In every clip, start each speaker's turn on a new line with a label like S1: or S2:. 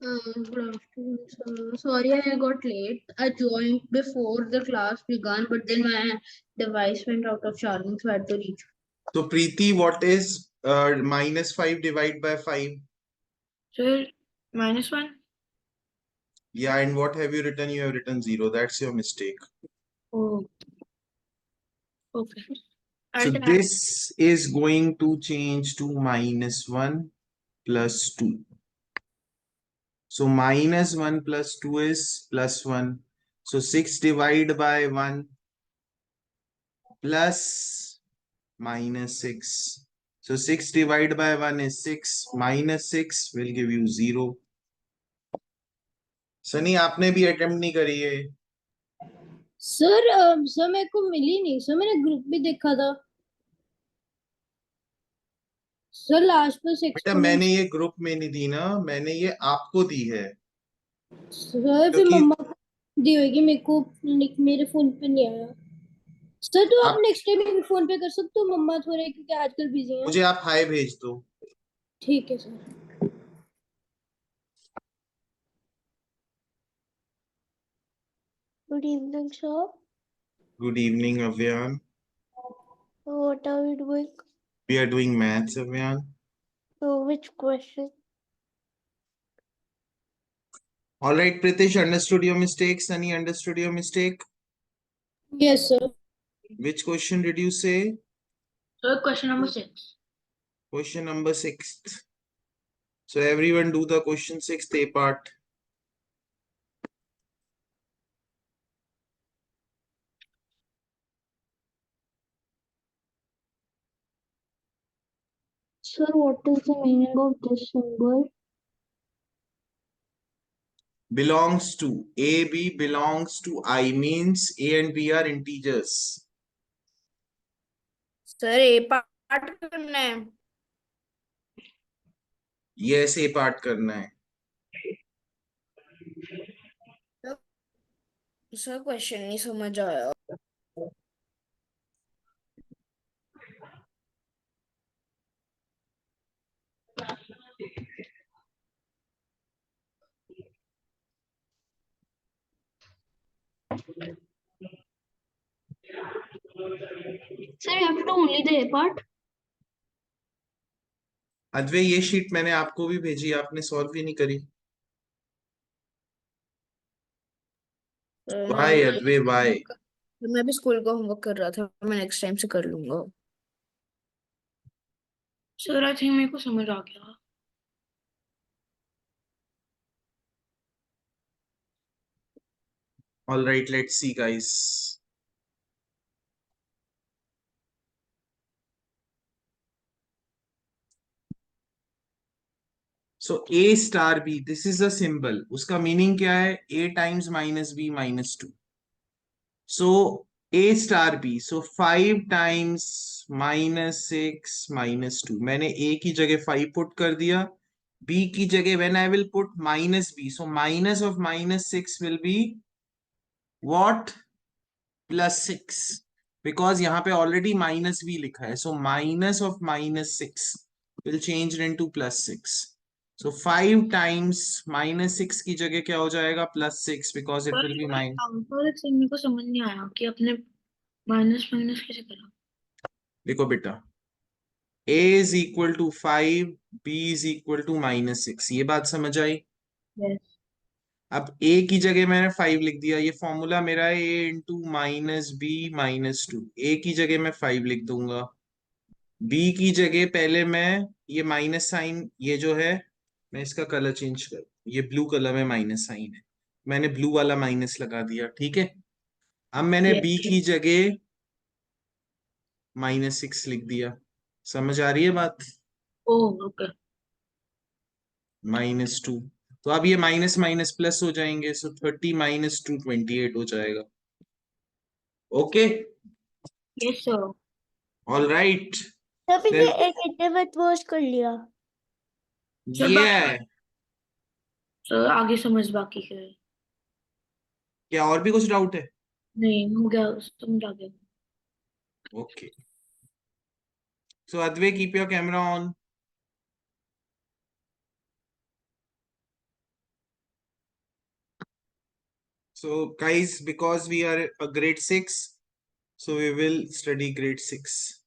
S1: Good afternoon, sir. Sorry I got late. I joined before the class began, but then my device went out of charging, so I had to reach.
S2: So Preeti, what is -5 divided by 5?
S3: Sir, -1.
S2: Yeah, and what have you written? You have written 0. That's your mistake.
S3: Oh, okay.
S2: So
S3: I'll try.
S2: this is going to change to -1 plus 2. So -1 plus 2 is +1. So 6 divided by 1 plus -6. So 6 divided by 1 is 6. -6 will give you 0. Sunny आपने भी attempt नहीं करी है?
S1: Sir sir मेरे को मिली नहीं sir, मैंने group भी देखा था सर। लास्ट पर
S2: बेटा मैंने ये ग्रुप में नहीं दी ना, मैंने ये आपको दी है।
S1: सर फिर
S2: क्योंकि
S1: मम्मा को दी होगी, मेरे को मेरे फोन पे नहीं आया सर। तो आप नेक्स्ट टाइम मेरे फोन पे कर सकते हो मम्मा थोड़े, क्योंकि आजकल बिजी हैं।
S2: मुझे आप हाय भेज दो।
S1: ठीक है sir.
S4: Good evening, sir.
S2: Good evening, Avyan.
S4: So what are we doing?
S2: We are doing maths, Avyan.
S4: So which question?
S2: All right, Pritish, understood your mistake. Sunny, understood your mistake.
S1: Yes sir.
S2: Which question did you say?
S3: Sir, question number 6.
S2: Question number 6. So everyone do the question 6th A part.
S4: Sir, what is the meaning of this symbol?
S2: Belongs to. A, B belongs to I means A and B are integers.
S3: Sir A part करना है।
S2: Yes, A part करना है।
S3: Sir question नहीं समझ आया।
S1: Sir, you have to do only the A part.
S2: Advait ये sheet मैंने आपको भी भेजी, आपने सॉल्व भी नहीं करी। Why, Advait, why?
S3: मैं भी स्कूल का होमवर्क कर रहा था, मैं नेक्स्ट टाइम से कर लूंगा। सर आई थिंक मेरे को समझ आ गया।
S2: All right, let's see, guys. So A star B, this is a symbol. उसका मीनिंग क्या है? A times minus B minus 2. So A star B. So 5 times -6 -2. मैंने A की जगह 5 पुट कर दिया. B की जगह when I will put minus B. So minus of -6 will be what? +6. Because यहाँ पे already minus B लिखा है. So minus of -6 will change it into +6. So 5 times -6 की जगह क्या हो जाएगा? +6 because it will be minus.
S3: मेरे को समझ नहीं आया कि अपने माइनस माइनस कैसे करा।
S2: देखो बेटा, A is equal to 5, B is equal to -6. ये बात समझ आई?
S3: Yes.
S2: अब A की जगह मैंने 5 लिख दिया। ये फॉर्मूला मेरा है A इंटू -B -2। A की जगह मैं 5 लिख दूंगा। B की जगह पहले मैं ये माइनस साइन, ये जो है मैं इसका कलर चेंज कर, ये ब्लू कलर में माइनस साइन है, मैंने ब्लू वाला माइनस लगा दिया। ठीक है, अब मैंने
S3: Yes.
S2: B की जगह -6 लिख दिया। समझ आ रही है बात?
S3: Oh okay.
S2: -2। तो अब ये माइनस माइनस प्लस हो जाएंगे। सो 30 - 2 28 हो जाएगा। Okay,
S3: yes sir.
S2: All right.
S4: तभी ये एक मत वॉश कर लिया।
S2: ये है
S3: सर आगे समझ बाकी है।
S2: क्या? और भी कुछ डाउट है?
S3: नहीं हो गया, समझ आ गया।
S2: Okay, so Advait keep your camera on. So guys, because we are a grade 6, so we will study grade 6.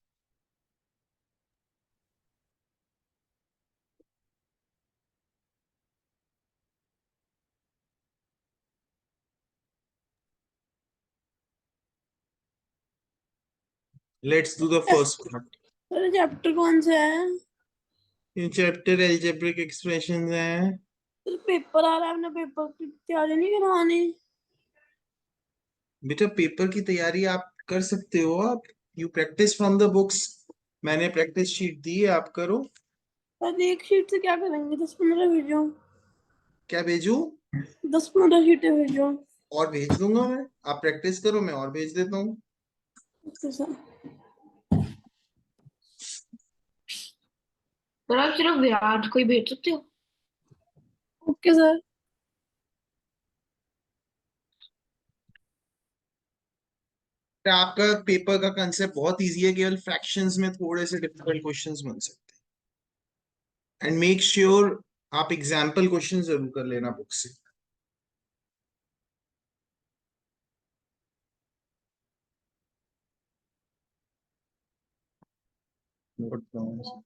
S2: Let's do the first part.
S3: Sir chapter कौन सा है?
S2: ये चैप्टर algebraic expressions है.
S3: सर पेपर आ रहा है, अपने पेपर की तैयारी नहीं करवानी?
S2: बेटा पेपर की तैयारी आप कर सकते हो. आप you practice from the books. मैंने प्रैक्टिस शीट दी है, आप करो.
S3: सर एक शीट से क्या करेंगे? 10-15 भेजो।
S2: क्या भेजू?
S3: 10-15 शीटें भेजो।
S2: और भेज दूंगा मैं. आप प्रैक्टिस करो, मैं और भेज देता हूँ.
S3: Okay sir. पर आप सिर्फ विराट को ही भेज सकते हो। Okay sir.
S2: आपका पेपर का कंसेप्ट बहुत इजी है, केवल फ्रैक्शंस में थोड़े से डिफिकल्ट क्वेश्चंस बन सकते हैं. एंड मेक श्योर आप एग्जाम्पल क्वेश्चन जरूर कर लेना बुक से. Note down.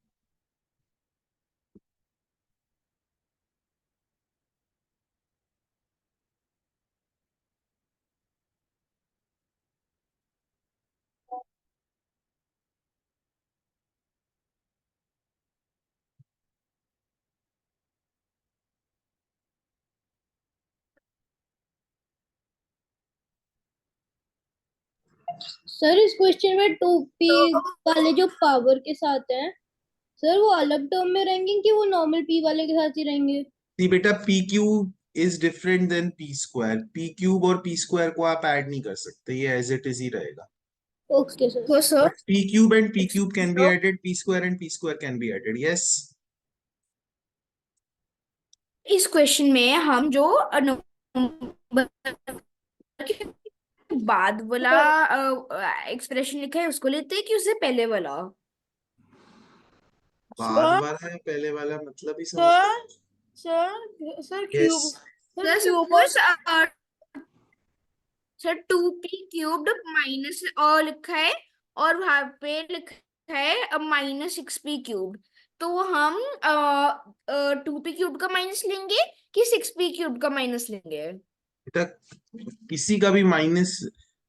S1: सर इस क्वेश्चन में 2p वाले जो पावर के साथ हैं, सर वो अलग टर्म में रहेंगे कि वो नॉर्मल p वाले के साथ ही रहेंगे?
S2: सी बेटा, P cube is different than P square. P cube और पी स्क्वायर को आप ऐड नहीं कर सकते, ये एज इट इज ही रहेगा.
S1: Okay sir.
S3: तो sir
S2: But p cube and p cube can be added, p square and p square can be added. Yes.
S3: इस क्वेश्चन में हम जो बाद वाला एक्सप्रेशन लिखा है उसको लेते हैं कि उससे पहले वाला?
S2: बाद
S3: सर
S2: वाला है पहले वाला, मतलब ही समझ.
S3: Sir sir sir
S2: Yes.
S3: Cube sir cube sir 2p³ minus और लिखा है और वहां पे लिखा है -6p³। तो हम 2p³ का माइनस लेंगे कि 6p³ का माइनस लेंगे?
S2: तक किसी का भी माइनस,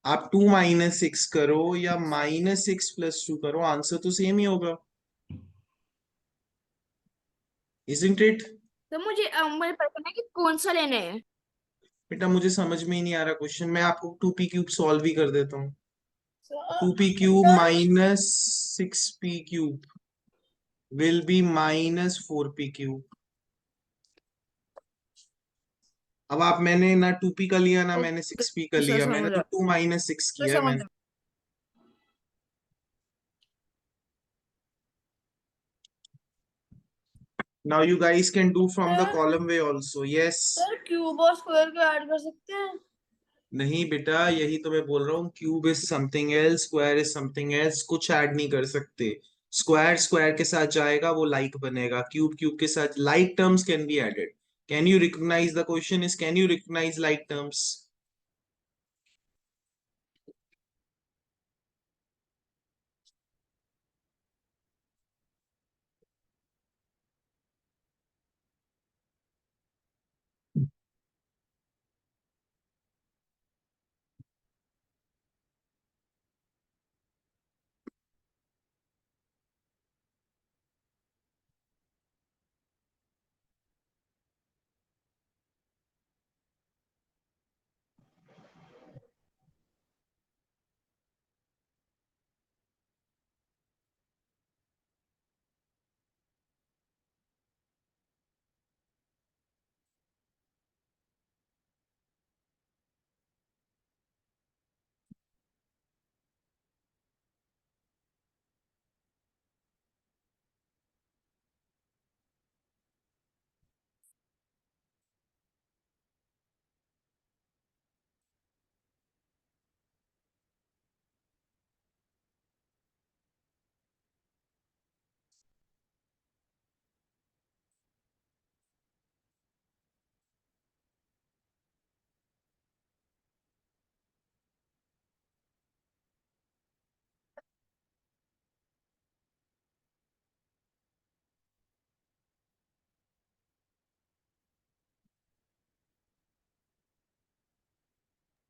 S2: आप 2 - 6 करो या -6 + 2 करो, आंसर तो सेम ही होगा. Isn't it?
S3: तो मुझे पता है कि कौन सा लेना है।
S2: बेटा मुझे समझ में ही नहीं आ रहा क्वेश्चन. मैं आपको 2p³ सॉल्व ही कर देता हूँ. 2p³ -6p³ will be -4p³. अब आप, मैंने ना 2p का लिया ना मैंने 6p का
S3: सर
S2: लिया, मैंने
S3: समझ
S2: तो
S3: रहा
S2: 2 - 6
S3: सर
S2: किया है
S3: समझ
S2: मैंने.
S3: रहा
S2: Now you guys can do from the
S3: sir
S2: column way also. Yes.
S3: Sir cube और स्क्वायर को ऐड कर सकते हैं?
S2: नहीं बेटा, यही तो मैं बोल रहा हूँ. Cube is something else, square is something else. कुछ ऐड नहीं कर सकते. स्क्वायर स्क्वायर के साथ जाएगा, वो लाइक बनेगा. क्यूब क्यूब के साथ like terms can be added. Can you recognise, the question is can you recognise like terms?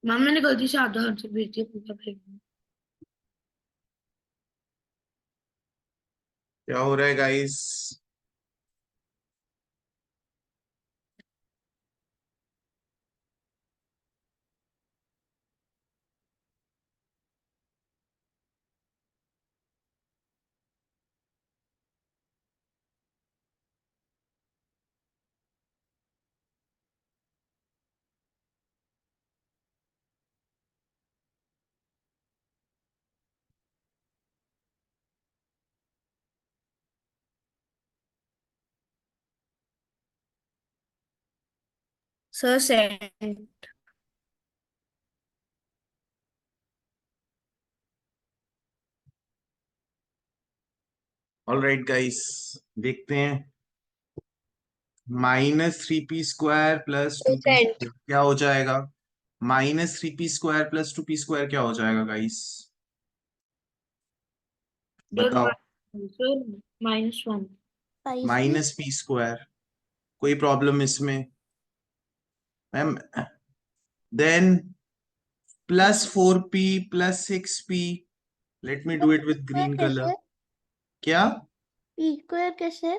S3: Ma'am मैंने गलती से आधा आंसर भेज दिया, पूरा भेज दिया।
S2: क्या हो रहा है guys?
S3: Sir send.
S2: Alright guys, देखते हैं। -3p² plus 2p
S1: Saint.
S2: क्या हो जाएगा? -3p² प्लस 2p स्क्वायर क्या हो जाएगा गाइस? बताओ।
S3: सर -1।
S2: -p²। कोई प्रॉब्लम इसमें ma'am? Then +4p plus 6p। Let me do it with green colour. क्या
S1: p² कैसे?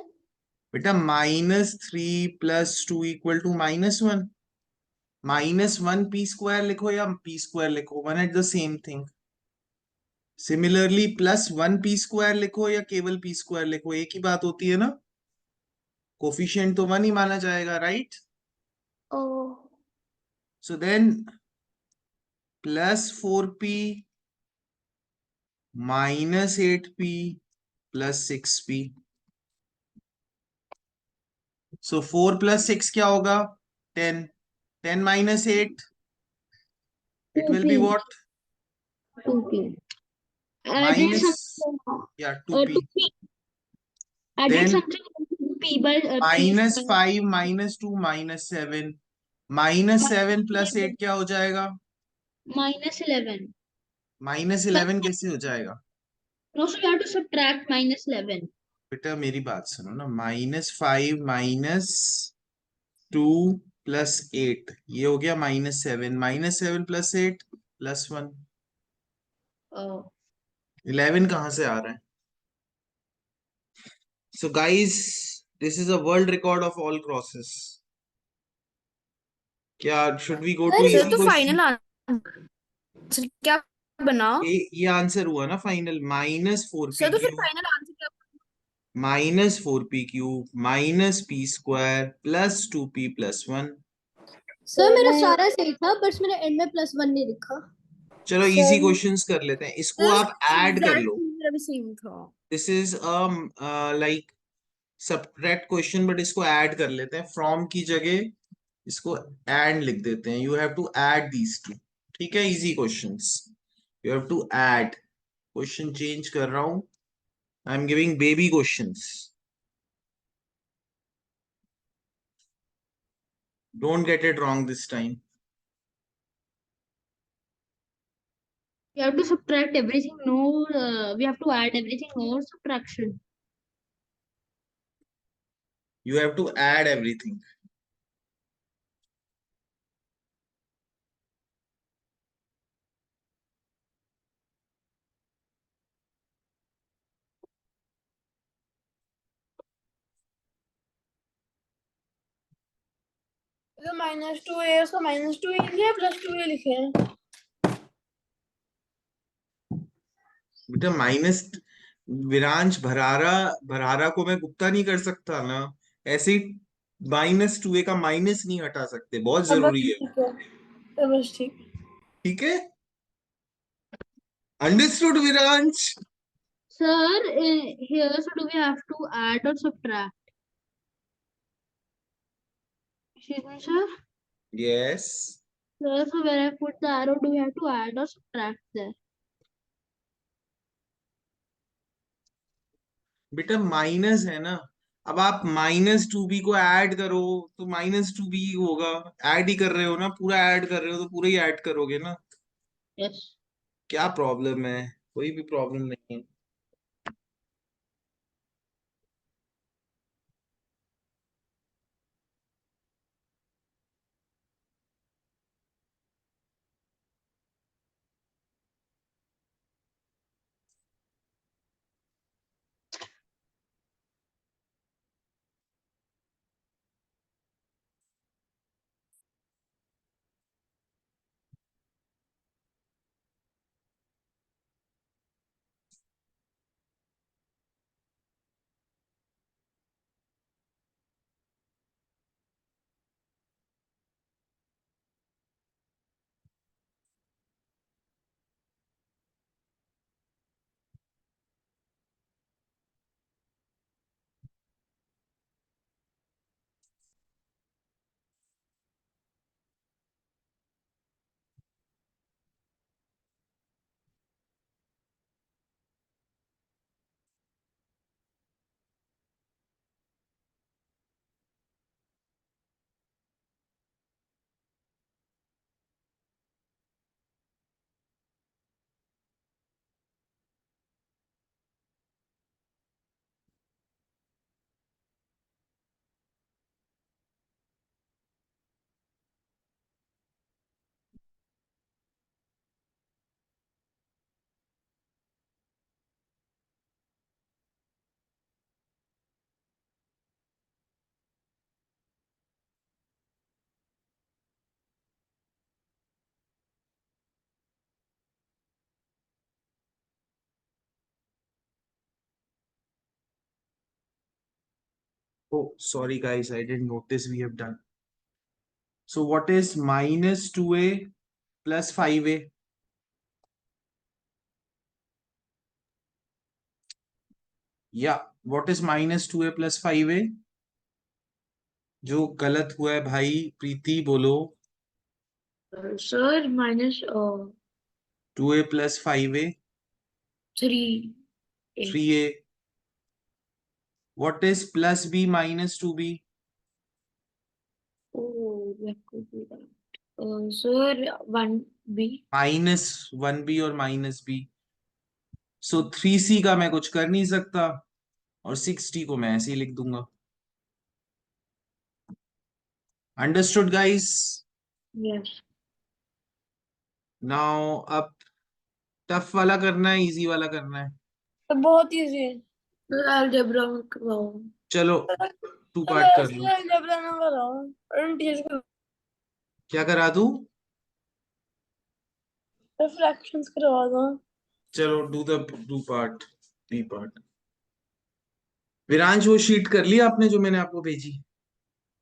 S2: बेटा? -3 प्लस 2 इक्वल टू -1। -1p² लिखो या p² लिखो, one at the same thing. Similarly +1p² लिखो या केवल p² लिखो, एक ही बात होती है ना। कोफिशिएंट तो 1 ही माना जाएगा, right?
S1: Oh
S2: so then +4p -8p plus 6p। So 4 + 6 क्या होगा? 10। 10 - 8, it will be
S4: 2p.
S2: what?
S4: 2p. Added
S2: Minus,
S4: something.
S2: yeah, 2p.
S4: 2p. Added
S2: Then
S4: something p by p square.
S2: -5 -2 -7। -7 + 8 क्या हो जाएगा?
S4: -11.
S2: -11 कैसे हो जाएगा?
S4: No, so you have to subtract -11.
S2: बेटा मेरी बात सुनो ना। -5 -2 + 8 ये हो गया -7। -7 + 8 +1।
S4: Oh.
S2: 11 कहाँ से आ रहा है? So guys, this is a world record of all crosses. क्या should we go to
S3: sir
S2: easy
S3: तो
S2: question?
S3: फाइनल आंसर क्या बना?
S2: ये आंसर हुआ ना फाइनल। -4p
S3: सर तो फिर
S2: क्यूब
S3: फाइनल आंसर क्या?
S2: -4p cube -p² plus 2p + 1।
S1: Sir मेरा सारा सही था, बस मैंने एंड में +1 नहीं लिखा।
S2: चलो इजी क्वेश्चंस कर लेते हैं। इसको
S3: सर
S2: आप ऐड कर लो।
S3: मेरा भी सेम था।
S2: This is like subtract question, but इसको ऐड कर लेते हैं। फ्रॉम की जगह इसको एंड लिख देते हैं। You have to add these two. ठीक है, easy questions. You have to add. Question change कर रहा हूं। I am giving baby questions. Don't get it wrong this time.
S4: You have to subtract everything. No, we have to add everything. No subtraction.
S2: You have to add everything.
S1: तो -2 है, उसका -2 लिखे हैं, +2 लिखे हैं।
S2: बेटा माइनस विरांश भरारा, भरारा को मैं गुप्ता नहीं कर सकता ना। ऐसे ही -2a का माइनस नहीं हटा सकते, बहुत
S1: अब बस
S2: जरूरी है।
S1: ठीक है, अब बस ठीक।
S2: ठीक है, understood Viransh?
S4: Sir, here, so do we have to add or subtract? Excuse me, sir.
S2: Yes.
S4: Sir, so where I put the arrow, do we have to add or subtract there?
S2: बेटा माइनस है ना। अब आप -2b को add करो तो -2b होगा। Add ही कर रहे हो ना, पूरा ऐड कर रहे हो तो पूरा ही ऐड करोगे ना।
S4: Yes.
S2: क्या प्रॉब्लम है? कोई भी प्रॉब्लम नहीं है। Oh, sorry guys, I didn't notice we have done. So what is minus 2a plus 5a? Yeah, what is minus 2a plus 5a? जो गलत हुआ है भाई प्रीति बोलो.
S4: Sir, minus
S2: 2a plus 5a,
S4: 3.
S2: 3a. What is plus b minus 2b?
S4: Oh, that could be that. Sir, 1B.
S2: Minus 1b और minus b. So 3c का मैं कुछ कर नहीं सकता और 6d को मैं ऐसे ही लिख दूंगा. Understood guys?
S4: Yes.
S2: Now अब टफ वाला करना है इजी वाला करना है?
S1: तो बहुत इजी है.
S4: Sir, algebra करवाओ.
S2: चलो टू
S1: तो
S2: पार्ट कर
S1: वैसे
S2: लो.
S1: अलजेब्रा ना कराओ, इंटीजर
S2: क्या करा दूं?
S1: फ्रैक्शंस करवा दो.
S2: चलो do part B part. Viransh वो शीट कर ली आपने जो मैंने आपको भेजी?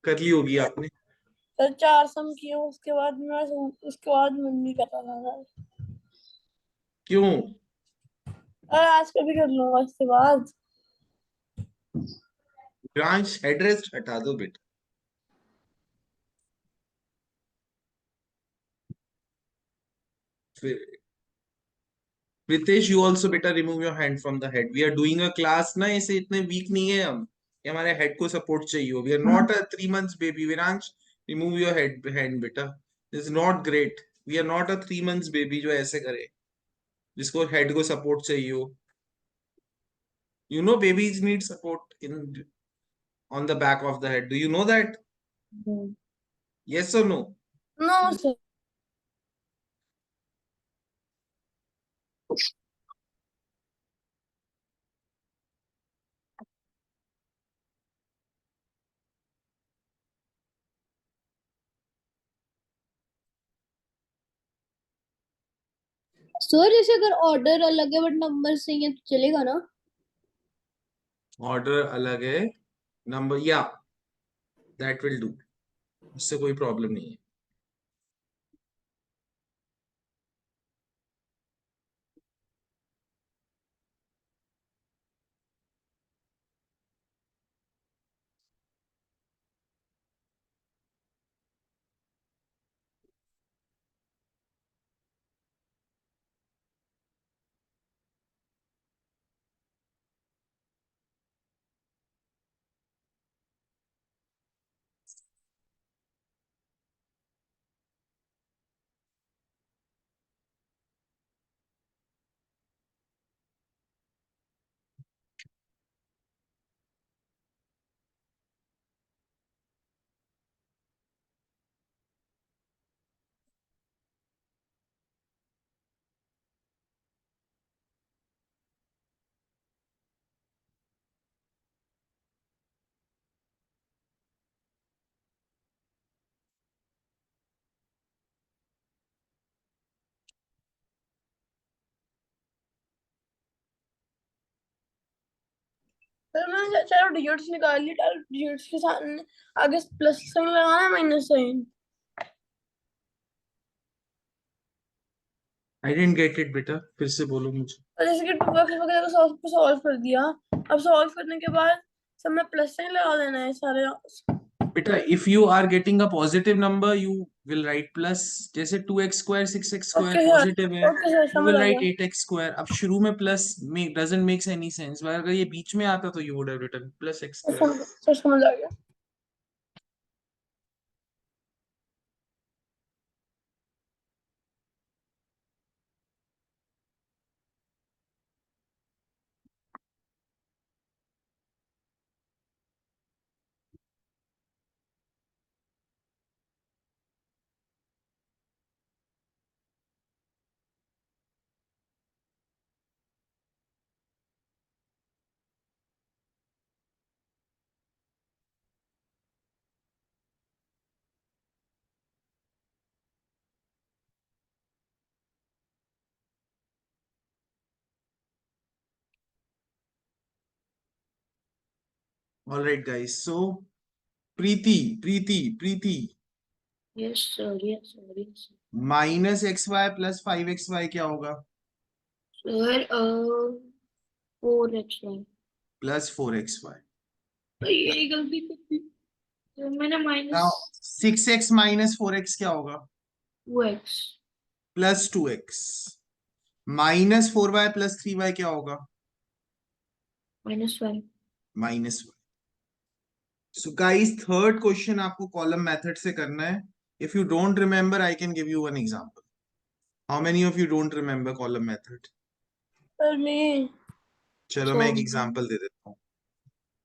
S2: कर ली होगी आपने.
S1: सर 4 सम किए, उसके बाद मन नहीं कर रहा था सर.
S2: क्यों?
S1: और आज कभी कर लूंगा इसके बाद.
S2: विरांश एड्रेस हटा दो बेटा. Pritesh, you also better remove your hand from the head. We are doing a class ना, ऐसे इतने weak नहीं है हम. ये हमारे head को support चाहिए हो. We are not a 3 months baby. Viransh, remove your hand बेटा. This is not great. We are not a 3 months baby जो ऐसे करे. जिसको head को support चाहिए हो. You know babies need support in on the back of the head. Do you know that? Yes or no?
S1: No sir. Sir जैसे अगर order अलग है बट नंबर सही है तो चलेगा ना?
S2: Order अलग है, number yeah, that will do. उससे कोई problem नहीं है.
S1: सर मैंने चलो डिजिट्स निकाल ली. डिजिट्स के साथ आगे प्लस साइन लगाना है, minus sign.
S2: I didn't get it बेटा, फिर से बोलो मुझे.
S1: और जैसे कि 2x वगैरह को सॉल्व कर दिया. अब सॉल्व करने के बाद सब में प्लस साइन लगा देना है सारे.
S2: बेटा if you are getting a positive number you will write plus. जैसे 2x square 6x square
S1: okay sir.
S2: positive है,
S1: ओके सर,
S2: you
S1: समझ
S2: will
S1: आ
S2: write
S1: गया.
S2: 8x square. अब शुरू में plus doesn't make any sense. पर अगर ये बीच में आता तो you would have written plus x square.
S1: Sir समझ आ गया.
S2: All right, guys. So Preeti,
S3: Yes, sir. Yes, sir. Yes, sir.
S2: minus XY plus 5XY क्या होगा?
S3: Sir, 4xy.
S2: Plus 4XY.
S3: यही गलती कर दी तो मैंने
S2: Now
S3: minus
S2: 6x minus 4x क्या होगा?
S3: 2x
S2: Plus 2x. Minus 4y plus 3y क्या होगा?
S3: -5.
S2: Minus 1. So guys, third question आपको column method से करना है. If you don't remember, I can give you one example. How many of you don't remember column method? चलो मैं एक example दे देता हूँ.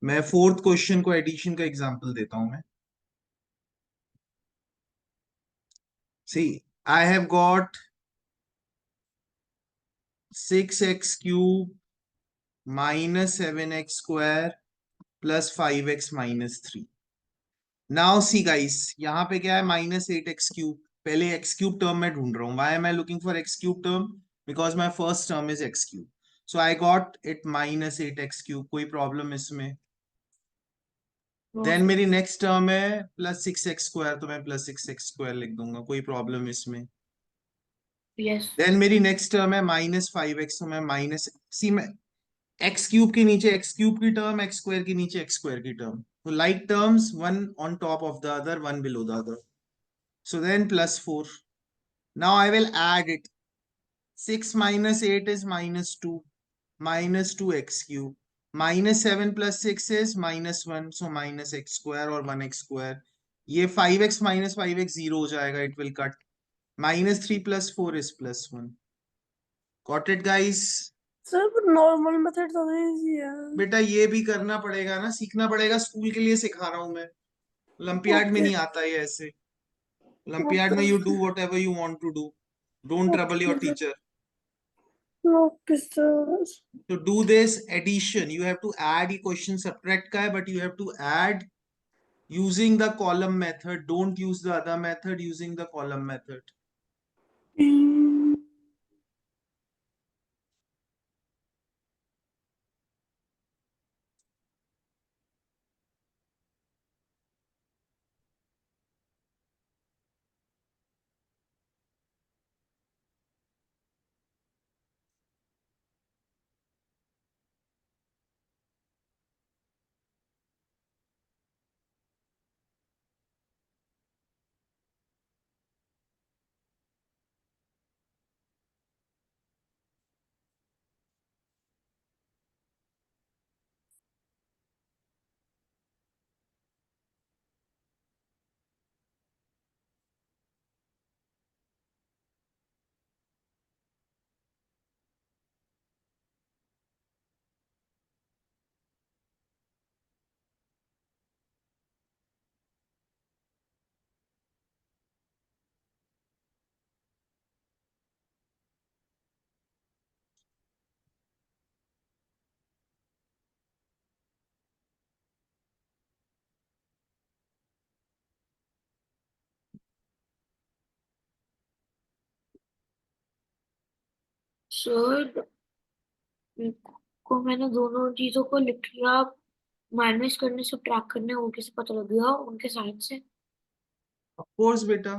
S2: मैं फोर्थ क्वेश्चन को एडिशन का एग्जांपल देता हूं मैं. See, I have got 6x cube minus 7x square plus 5x minus 3. Now see guys, यहाँ पे क्या है? minus 8x cube. पहले x cube term मैं ढूंढ रहा हूँ. Why am I looking for x cube term? Because my first term is x cube. So I got it minus 8x cube. कोई problem इसमें? Then मेरी next term है plus 6x square, तो मैं plus 6x square लिख दूंगा. कोई problem इसमें?
S3: Yes.
S2: देन मेरी नेक्स्ट टर्म है माइनस 5x, तो मैं माइनस सी में एक्स क्यूब के नीचे एक्स क्यूब की टर्म, एक्स स्क्वायर के नीचे एक्स स्क्वायर की टर्म, तो like terms one on top of the other, one below the other. So then plus 4. Now I will add it. 6 minus 8 is minus 2, minus 2x cube, minus 7 plus 6 is minus 1, so minus x square or 1x square. ये 5x minus 5x 0 हो जाएगा, it will cut. Minus 3 plus 4 is plus 1. Got it guys?
S5: Sir normal method तो easy है.
S2: बेटा ये भी करना पड़ेगा ना, सीखना पड़ेगा. स्कूल के लिए सिखा रहा हूं मैं. ओलंपियाड में नहीं आता ये ऐसे. ओलंपियाड में you do whatever you want to do. Don't trouble your teacher.
S5: Okay sir.
S2: To do this addition, you have to add. ये question subtract का है, but you have to add using the column method. Don't use the other method, using the column method.
S3: Sir को मैंने दोनों चीजों को लिख लिया. माइनस करने से ट्रैक करने वो कैसे पता लग गया उनके साइड से?
S2: Of course बेटा.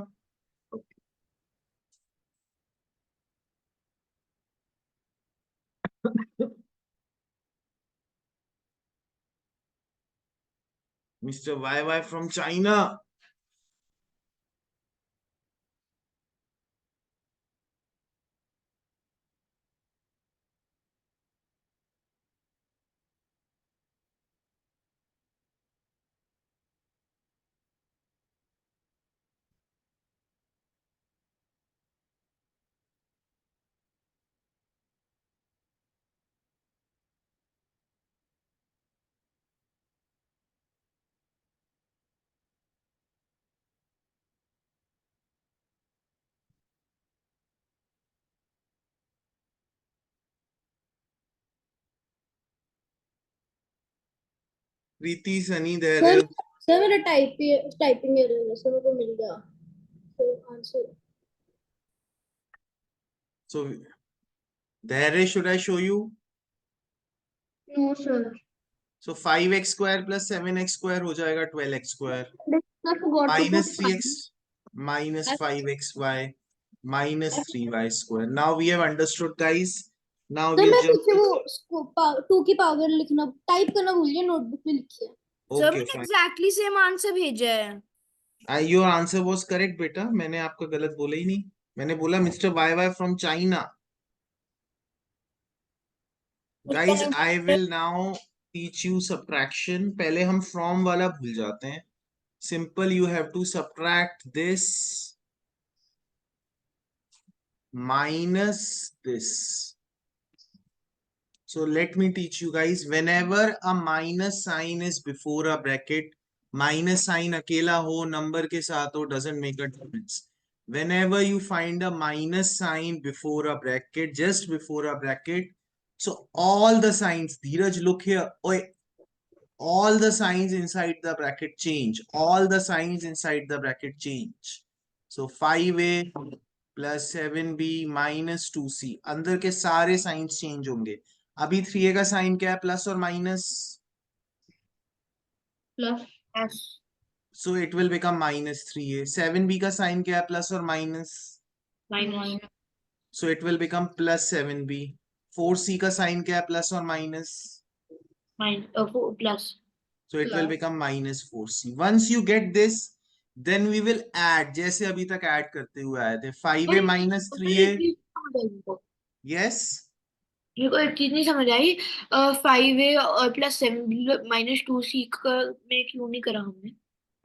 S2: Mr. YY from China. Preeti Sunny
S1: sir
S2: धैर्य.
S1: सर मेरा टाइपिंग एरर है सर, मेरे को मिल गया सर आंसर.
S2: So धैर्य, should I show you?
S4: No, sir.
S2: So 5x square plus 7x square हो जाएगा 12x square
S4: I forgot to
S2: minus
S4: put
S2: 3x minus 5xy minus 3y square. Now we have understood, guys. Now
S1: sir
S2: we'll
S1: मैं
S2: jump.
S1: पीछे वो 2 की power लिखना type करना भूल गया, नोटबुक में लिखी है।
S3: सर
S2: Okay,
S3: मैंने
S2: fine.
S3: एग्जैक्टली सेम आंसर भेजा है।
S2: Your answer was correct, बेटा। मैंने आपका गलत बोला ही नहीं। मैंने बोला mister YY from China. Guys, I will now teach you subtraction. पहले हम from वाला भूल जाते हैं। Simple, you have to subtract this minus this. So let me teach you guys. Whenever a minus sign is before a bracket, minus sign अकेला हो number के साथ हो, doesn't make a difference. Whenever you find a minus sign before a bracket, just before a bracket, so all the signs, Dheeraj, look here. Oi, all the signs inside the bracket change. All the signs inside the bracket change. So 5a plus 7b minus 2c. अंदर के सारे signs change होंगे। अभी 3a का sign क्या है, plus और minus,
S4: plus
S2: so it will become minus 3a। 7b का साइन क्या है, प्लस और minus,
S4: minus
S2: so it will become plus 7b। 4c का साइन क्या है, प्लस और minus,
S4: plus
S2: so it will become minus 4c. Once you get this, then we will add, जैसे अभी तक ऐड करते हुए आए थे, 5a minus 3a. Yes,
S4: मेरे को एक चीज नहीं समझ आई, 5a और प्लस 7b माइनस 2c का में क्यों नहीं करा हमने?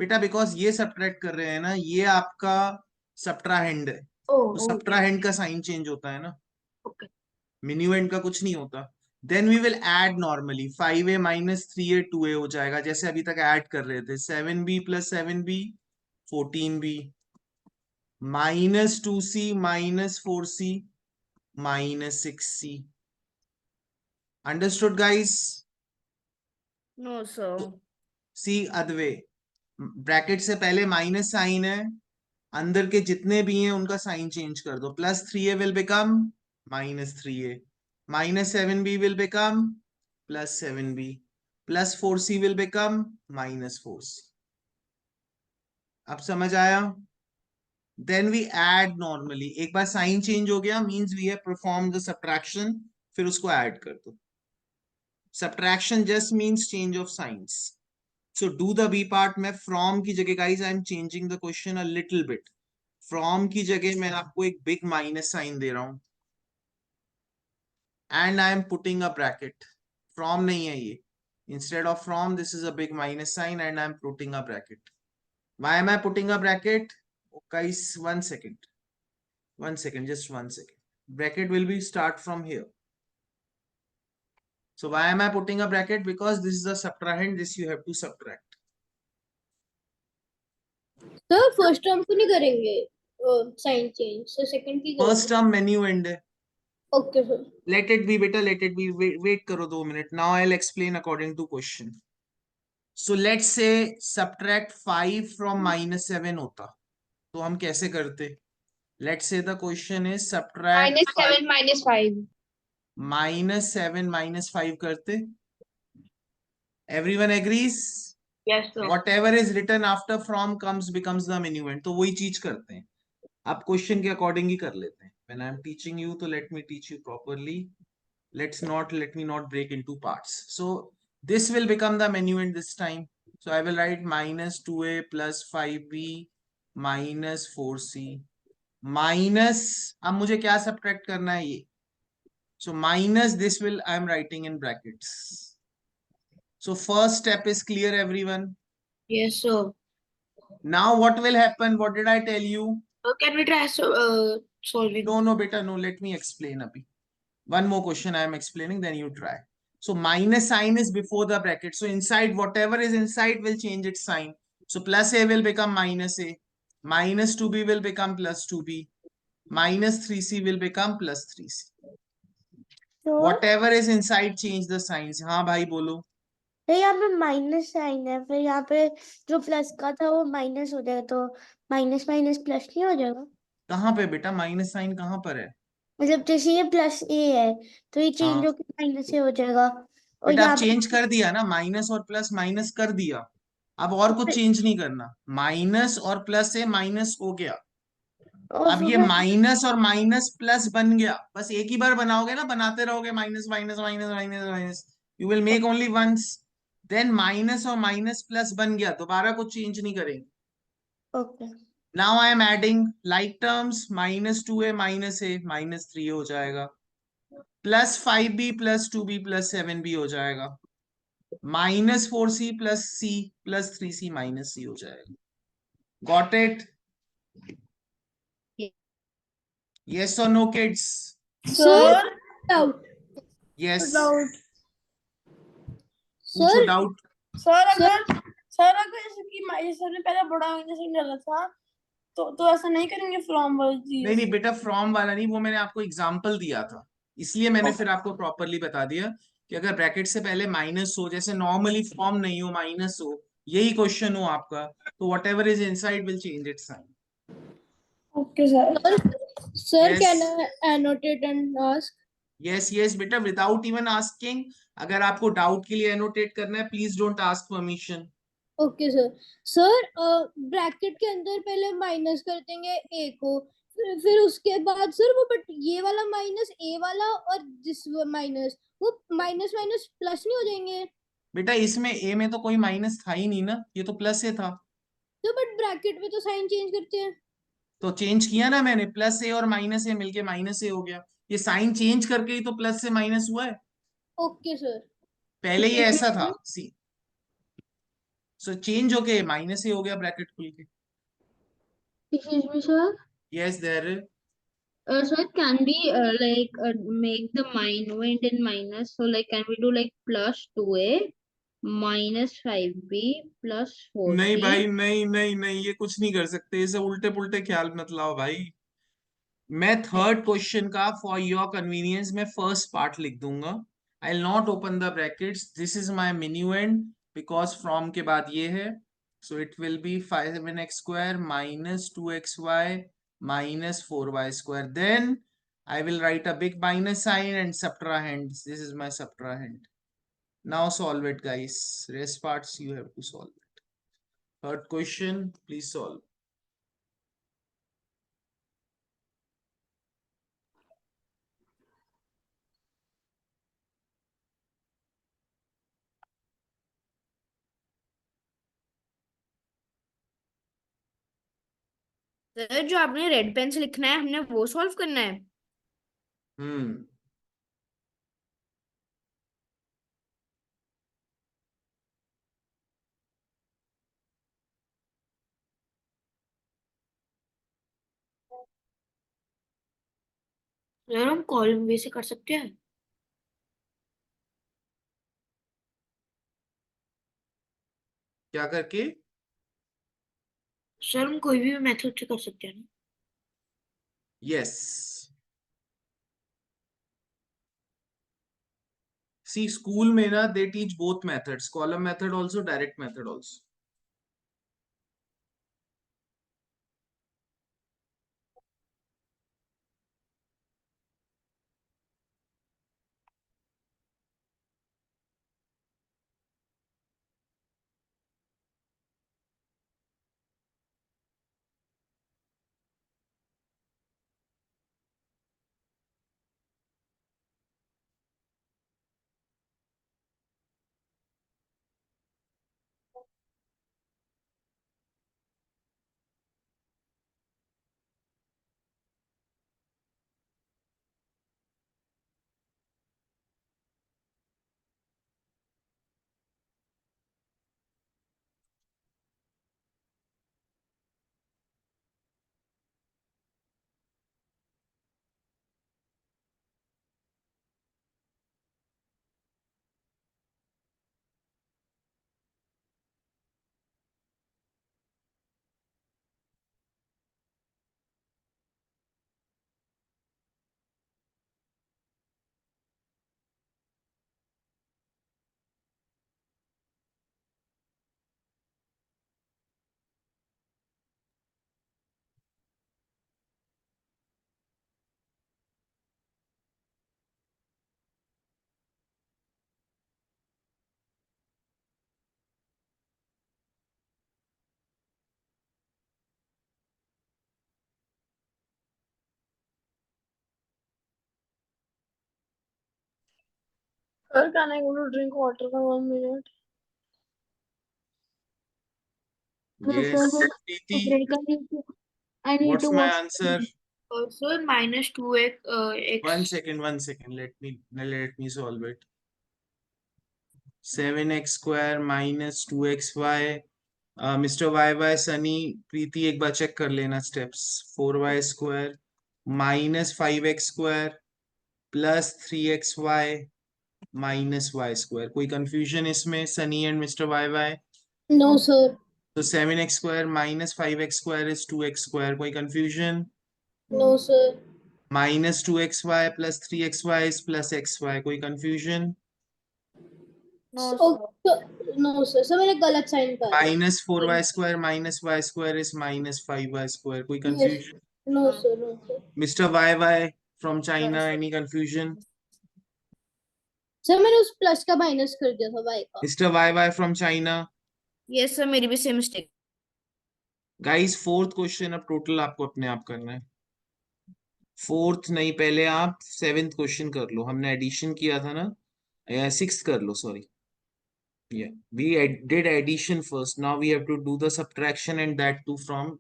S2: बेटा बिकॉज ये सब्ट्रैक्ट कर रहे हैं ना, ये आपका सब्ट्राहेंड है, तो सब्ट्राहेंड का साइन चेंज होता है ना,
S4: ओके
S2: मिन्यूएंड का कुछ नहीं होता। Then we will add normally, 5a minus 3a 2a हो जाएगा, जैसे अभी तक ऐड कर रहे थे। 7b plus 7b 14b minus 2c minus 4c minus 6c. Understood, guys?
S3: No sir.
S2: See अदवे, ब्रैकेट से पहले माइनस साइन है, अंदर के जितने भी हैं उनका साइन चेंज कर दो। Plus 3a will become minus 3a, minus 7b will become plus 7b, plus 4c will become minus 4c। अब समझ आया? देन वी ऐड नॉर्मली, एक बार साइन चेंज हो गया means we have performed the subtraction, फिर उसको ऐड कर दो। Subtraction just means change of signs. So do the B part. मैं from की जगह, guys, I am changing the question a little bit. From की जगह मैं आपको एक big minus sign दे रहा हूँ, and I am putting a bracket. From नहीं है ये. Instead of from, this is a big minus sign, and I am putting a bracket. Why am I putting a bracket? Oh, guys, 1 second. 1 second, just 1 second. Bracket will be start from here. So why am I putting a bracket? Because this is a subtrahend, this you have to subtract.
S1: Sir first term को नहीं करेंगे sign change, sir second की
S2: First term menu end है.
S1: Okay sir.
S2: Let it be, beta, let it be. Wait करो 2 minutes. Now I'll explain according to question. So let's say subtract 5 from minus 7 होता, तो हम कैसे करते? Let's say the question is subtract
S3: -7 -5
S2: minus 7 minus 5 करते. Everyone agrees?
S4: Yes sir
S2: Whatever is written after from comes becomes the minuend. तो वही चीज करते हैं। आप क्वेश्चन के अकॉर्डिंग ही कर लेते हैं। When I am teaching you, तो let me teach you properly. Let me not break into parts. So this will become the minuend this time. So I will write minus 2a plus 5b minus 4c minus, अब मुझे क्या subtract करना है ये, so minus this will I am writing in brackets. So first step is clear, everyone.
S4: Yes sir
S2: Now what will happen? What did I tell you?
S4: Can we try solving?
S2: No, beta, no. Let me explain abhi. One more question I am explaining, then you try. So minus sign is before the bracket. So inside, whatever is inside will change its sign. So plus a will become minus a. Minus 2b will become plus 2b. Minus 3c will become plus 3c. Whatever is inside, change the signs. हाँ भाई बोलो.
S6: तो यहाँ पे minus sign है, फिर यहाँ पे जो प्लस का था वो माइनस हो जाएगा, तो माइनस माइनस प्लस नहीं हो जाएगा?
S2: कहाँ पे बेटा माइनस साइन कहाँ पर है?
S6: मतलब जैसे ये प्लस ए है तो ये चेंज
S2: हाँ,
S6: होकर माइनस ए हो जाएगा। और
S2: बट आप
S6: यहाँ पे
S2: चेंज कर दिया ना, माइनस और प्लस माइनस कर दिया, अब और कुछ चेंज नहीं करना, माइनस और प्लस से माइनस हो गया,
S6: और
S2: अब ये
S6: फिर
S2: माइनस और माइनस प्लस बन गया, बस एक ही बार बनाओगे ना, बनाते रहोगे minus minus minus minus minus, you will make only once, then minus और माइनस प्लस बन गया, दोबारा कुछ चेंज नहीं करेंगे।
S6: Okay
S2: now I am adding like terms, -2 है -3 हो जाएगा, +5b +2b +7b हो जाएगा, -4c +c +3c -c हो जाएगा। Got it? यस और no kids?
S1: Sir
S5: sir
S1: doubt
S2: yes,
S5: doubt
S2: पूछो
S1: सर
S2: डाउट।
S5: सर
S1: सर
S5: अगर इसकी सर ने पहले बड़ा माइनस साइन डाला था तो ऐसा नहीं करेंगे फ्रॉम वाली
S2: नहीं नहीं
S5: चीज।
S2: बेटा, फ्रॉम वाला नहीं, वो मैंने आपको एग्जाम्पल दिया था, इसलिए मैंने फिर आपको प्रॉपरली बता दिया कि अगर ब्रैकेट से पहले माइनस हो, जैसे नॉर्मली फॉर्म नहीं हो, माइनस हो, यही क्वेश्चन हो आपका, तो whatever is inside will change it sign.
S5: Okay sir.
S1: Sir
S2: Yes.
S1: Can I annotate and ask?
S2: Yes yes बेटा, विदाउट इवन आस्किंग, अगर आपको डाउट के लिए एनोटेट करना है, please don't ask permission.
S1: Okay sir. Sir bracket के अंदर पहले माइनस कर देंगे ए को, फिर उसके बाद सर वो, बट ये वाला माइनस ए वाला और दिस माइनस, वो माइनस माइनस प्लस नहीं हो जाएंगे?
S2: बेटा इसमें ए में तो कोई माइनस था ही नहीं ना, ये तो प्लस से था,
S1: तो बट ब्रैकेट में तो साइन चेंज करते हैं।
S2: तो चेंज किया ना मैंने, प्लस ए और माइनस ए मिलके माइनस ए हो गया, ये साइन चेंज करके ही तो प्लस से माइनस हुआ है,
S1: ओके सर।
S2: पहले ये ऐसा था, सी, सो चेंज होके माइनस ए हो गया ब्रैकेट खुल के।
S7: Excuse me, sir.
S2: Yes there.
S7: Sir, can we make the minuend in minus? So like, can we do like +2a minus 5b plus
S2: नहीं
S7: 4c?
S2: भाई, नहीं नहीं नहीं, ये कुछ नहीं कर सकते, इसे उल्टे पुल्टे ख्याल मत लाओ भाई। मैं थर्ड क्वेश्चन का फॉर योर कन्वीनियंस मैं फर्स्ट पार्ट लिख दूंगा, I will not open the brackets, this is my minuend, because from के बाद ये है, so it will be 5x² -2xy -4y², then I will write a big minus sign and subtrahend. This is my subtrahend. Now solve it, guys. Rest parts you have to solve it. Third question, please solve.
S3: Sir जो आपने red pen से लिखना है हमने वो solve करना है।
S2: Hmm.
S4: Sir हम कॉलम वे से कर सकते हैं।
S2: क्या करके?
S4: सर हम कोई भी मेथड से कर सकते हैं ना।
S2: Yes. See, school में ना they teach both methods, column method also, direct method also.
S5: Sir, can I go to drink water for 1 minute?
S2: Yes,
S7: Sir,
S2: Preeti,
S7: break, I need
S2: what's
S7: to
S2: my
S7: watch.
S2: answer?
S4: So minus 2x
S2: One
S4: x.
S2: second, 1 second. Let me solve it. 7x square minus 2xy. Mr. YY Sunny, प्रीति एक बार check कर लेना steps. 4y square minus 5x square plus 3xy minus y square. कोई confusion इसमें Sunny and Mr. YY?
S1: No, sir.
S2: So 7x square minus 5x square is 2x square. कोई confusion?
S1: No, sir.
S2: Minus 2xy plus 3xy is plus xy. कोई confusion?
S3: No,
S1: So,
S3: sir.
S1: no, sir. So मैंने गलत sign कर दिया.
S2: Minus 4y square minus y square is minus 5y square. कोई
S1: Yes.
S2: confusion?
S1: No, sir. No, sir.
S2: Mr. YY from China,
S3: Yes.
S2: any confusion?
S1: Sir मैंने उस plus का minus कर दिया था y का.
S2: Mr. YY from China.
S3: Yes, sir. मेरी भी same mistake.
S2: Guys, fourth question अब total आपको अपने आप करना है. फोर्थ नहीं, पहले आप 7th क्वेश्चन कर लो. हमने एडिशन किया था ना, या 6th कर लो, sorry. Yeah, we did addition first. Now we have to do the subtraction, and that too from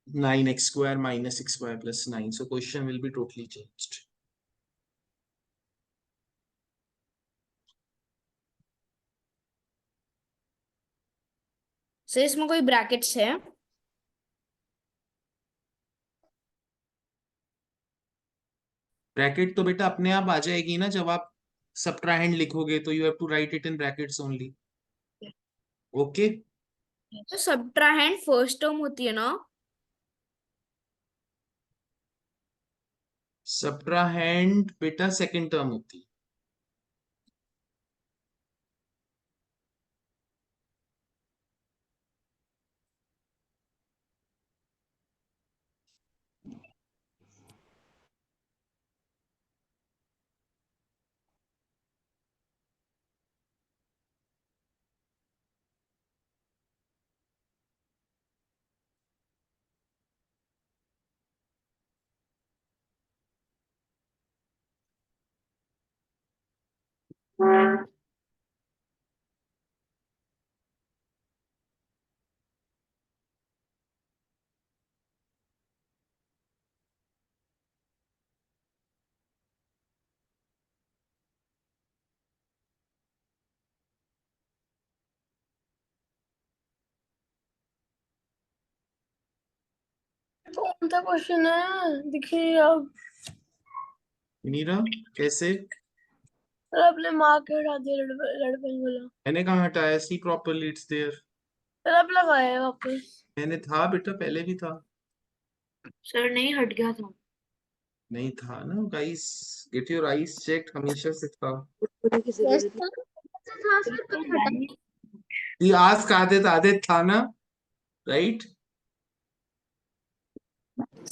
S2: 9x square minus 6y plus 9. So question will be totally changed.
S3: Sir इसमें कोई brackets है?
S2: Bracket तो बेटा अपने आप आ जाएगी ना, जब आप subtrahend लिखोगे तो you have to write it in brackets only. Okay.
S3: तो सब्ट्राहेंड फर्स्ट टर्म होती है ना?
S2: Subtrahend बेटा सेकंड टर्म होती है.
S5: कौन सा क्वेश्चन है दिखिए अब.
S2: मीरा कैसे?
S5: सर आपने मार्क के हटा दिया रेड पेन वाला.
S2: मैंने कहा हटाया? See properly it's there.
S5: Sir आप लगाए हैं वापस.
S2: मैंने था बेटा, पहले भी था.
S4: सर नहीं हट गया था.
S2: नहीं था ना guys, get your eyes check, हमेशा से था.
S1: Yes, sir.
S7: हाँ सर, कब हटा?
S2: ये आस्क आदित था ना, राइट?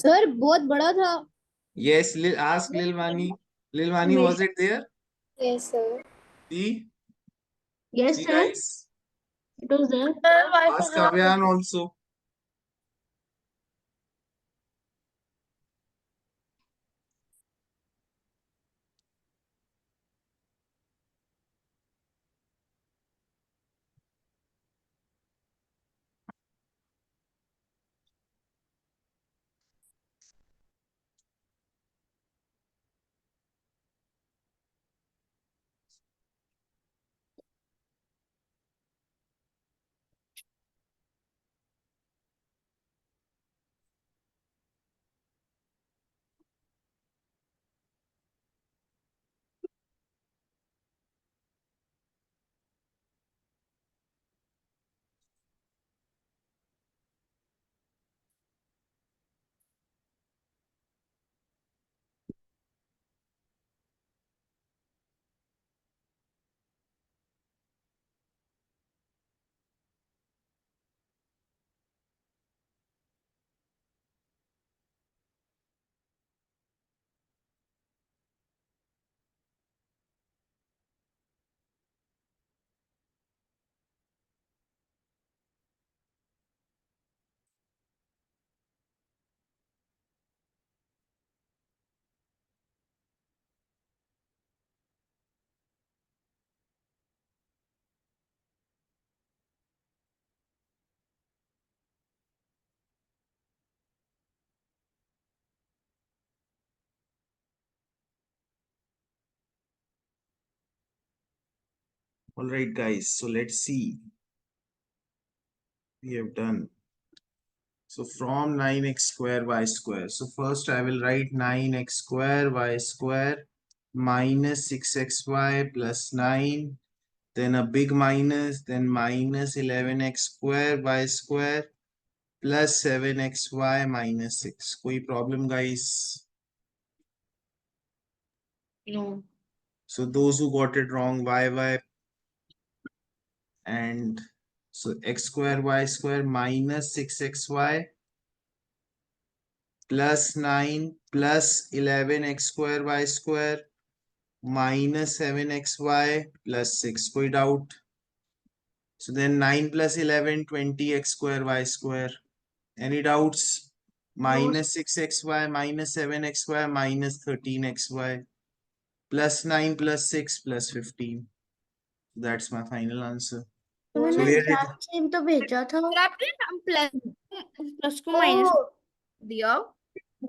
S1: सर बहुत बड़ा था.
S2: Yes, ask Lilwani. Lilwani, was it there?
S1: Yes, sir.
S2: See
S7: Yes,
S2: see
S7: sir.
S2: Guys,
S7: It was there.
S5: Sir wifi
S2: ask
S5: खराब
S2: Avyan also. All right, guys. So let's see. We have done. So from 9x square y square. So first I will write 9x square y square minus 6xy plus 9. Then a big minus, then minus 11x square y square plus 7xy minus 6. Koi problem, guys?
S4: No.
S2: So those who got it wrong, y and so x square y square minus 6xy plus 9 plus 11x square y square minus 7xy plus 6. Koi doubt? So then 9 plus 11, 20x square y square. Any doubts? Minus 6xy minus 7xy minus 13xy plus 9 plus 6 plus 15. That's my final answer.
S6: तो
S2: So
S6: मैंने
S2: where did
S6: exact same तो भेजा था
S3: फिर आपने हम plus को minus दिया,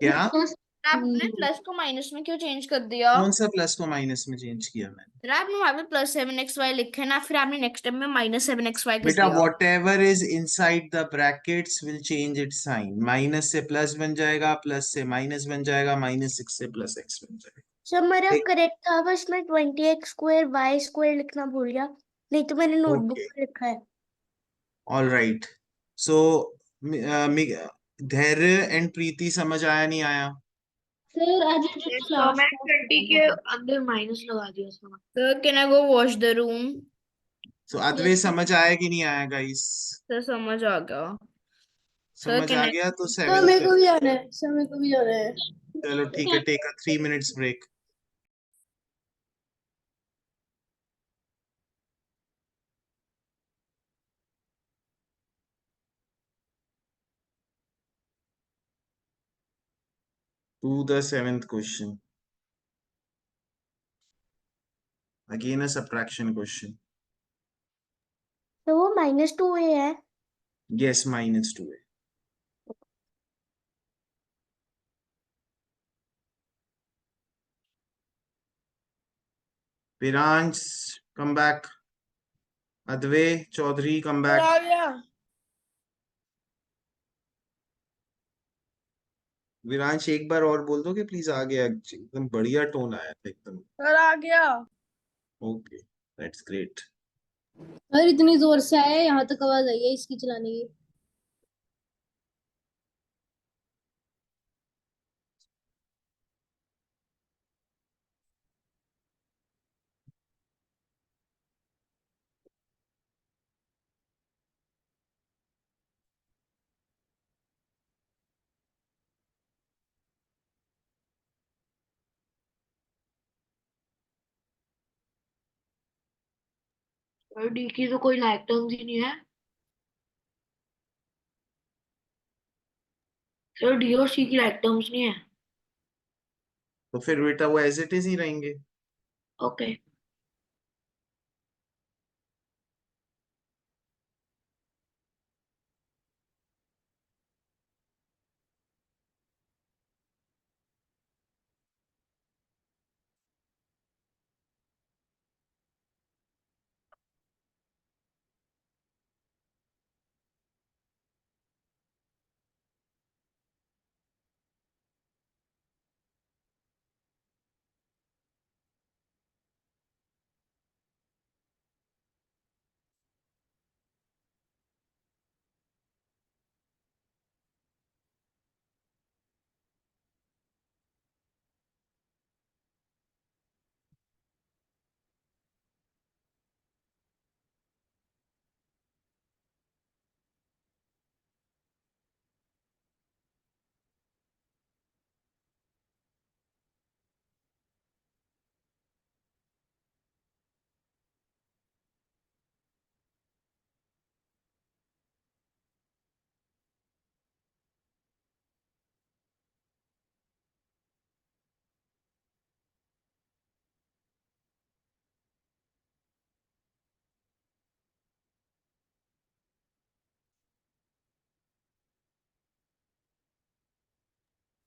S2: क्या
S3: आपने प्लस को माइनस में क्यों चेंज कर दिया?
S2: कौन सा प्लस को माइनस में चेंज किया मैंने?
S3: फिर आपने वहां पे प्लस 7xy लिखा है ना, फिर आपने नेक्स्ट टाइम में माइनस 7xy कर
S2: बेटा
S3: दिया।
S2: whatever is inside the brackets will change its sign. Minus से प्लस बन जाएगा, प्लस से माइनस बन जाएगा, -6 से +x बन जाएगा.
S6: सब मेरा
S2: ठीक.
S6: करेक्ट था, बस मैं 20x स्क्वायर y स्क्वायर लिखना भूल गया, नहीं तो मैंने नोटबुक
S2: Okay.
S6: में लिखा है।
S2: All right. So धैर्य एंड प्रीति समझ आया नहीं आया?
S7: Sir, I just did the last
S4: मैं
S7: part.
S4: 20 के अंदर माइनस लगा दिया था।
S3: Sir can I go wash the room?
S2: So Advait समझ आया कि नहीं आया गाइस?
S3: सर समझ आ गया। सर
S2: समझ
S3: कैन
S2: आ
S3: आई
S2: गया तो
S5: सर
S2: 7th
S5: मेरे को भी जाना है, सर मेरे को भी जाना है।
S2: चलो ठीक है, take a 3 minutes break. To the 7th question. Again a subtraction question.
S6: तो वो -2a है।
S2: Yes, -2a. Viransh, come back. Advay Chaudhary, come
S5: sir
S2: back.
S5: आ गया।
S2: विरांश एक बार और बोल दो कि प्लीज आ गया, एकदम बढ़िया टोन आया था एकदम.
S5: सर आ गया।
S2: Okay, that's great.
S1: अरे इतनी जोर से आया, यहाँ तक आवाज आई है इसकी चलाने की।
S4: और डी की तो कोई लाइक टर्म्स ही नहीं है। सर डी और सी की लाइक टर्म्स नहीं है।
S2: तो फिर बेटा वो एज इट इज ही रहेंगे.
S4: ओके।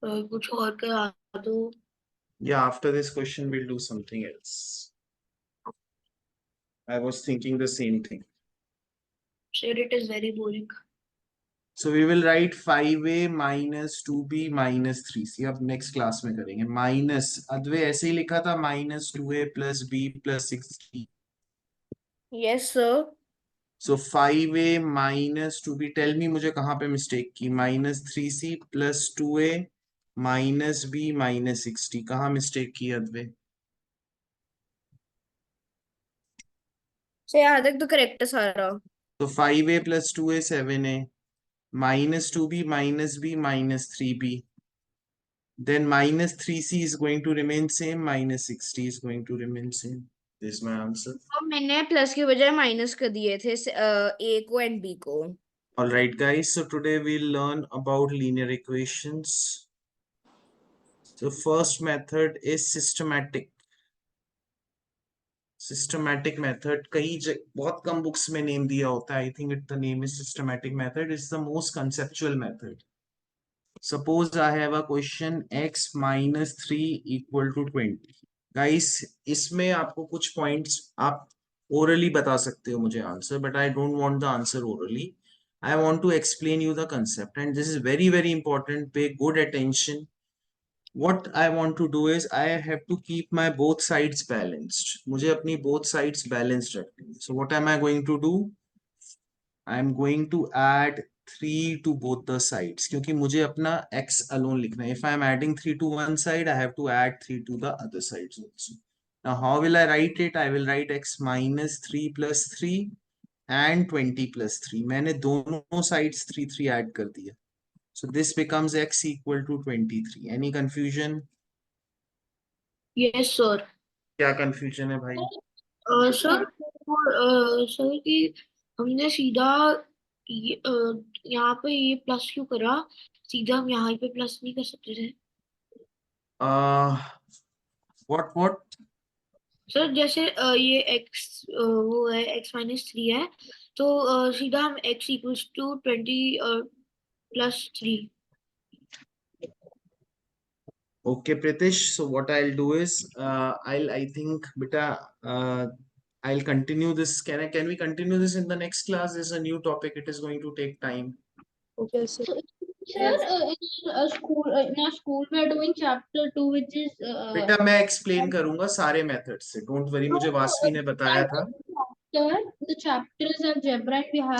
S4: कुछ और करा दो।
S2: Yeah, after this question we'll do something else. I was thinking the same thing.
S4: Sir, it is very boring.
S2: So we will write 5a minus 2b minus 3c. अब next class में करेंगे. Minus Advait ऐसे ही लिखा था minus 2a plus b plus 6c.
S3: Yes, sir.
S2: So 5a minus 2b. Tell me मुझे कहाँ पे mistake की. Minus 3c plus 2a minus b minus 6d. कहाँ mistake की अद्वै?
S3: So यहाँ तक तो correct है सारा.
S2: So 5a plus 2a 7a minus 2b minus b minus 3b. Then minus 3c is going to remain same, minus 6d is going to remain same. This is my answer.
S3: और मैंने plus की बजाय minus कर दिए थे ए को and B को.
S2: Alright guys, so today we'll learn about linear equations. So first method is systematic. Systematic method बहुत कम books में name दिया होता है. I think the name is systematic method. It's the most conceptual method. Suppose I have a question x minus 3 equal to 20. Guys, इसमें आपको कुछ points आप orally बता सकते हो मुझे answer, but I don't want the answer orally. I want to explain you the concept, and this is very, very important. Pay good attention. What I want to do is I have to keep my both sides balanced. मुझे अपनी both sides balanced रखनी है. So what am I going to do? I am going to add 3 to both the sides क्योंकि मुझे अपना x alone लिखना है. If I am adding 3 to one side, I have to add 3 to the other sides also. Now how will I write it? I will write x minus 3 plus 3 and 20 plus 3. मैंने दोनों sides 3 add कर दिया. So this becomes x equal to 23. Any confusion?
S4: Yes, sir.
S2: क्या confusion है भाई?
S4: Sir sir कि हमने सीधा यहाँ पे ये प्लस क्यों करा? सीधा हम यहाँ पे प्लस नहीं कर सकते थे?
S2: What?
S4: सर जैसे ये x वो है x माइनस 3 है तो सीधा हम x equals to 20 plus 3.
S2: Okay, Pritish. So what I'll do is, I think, beta, I'll continue this. Can we continue this in the next class? This is a new topic. It is going to take time.
S5: Okay, sir.
S7: Sir, in our school we are doing chapter 2, which is
S2: बेटा मैं explain करूंगा सारे methods से. Don't worry. मुझे वासवी ने बताया था.
S7: the chapters algebra and we have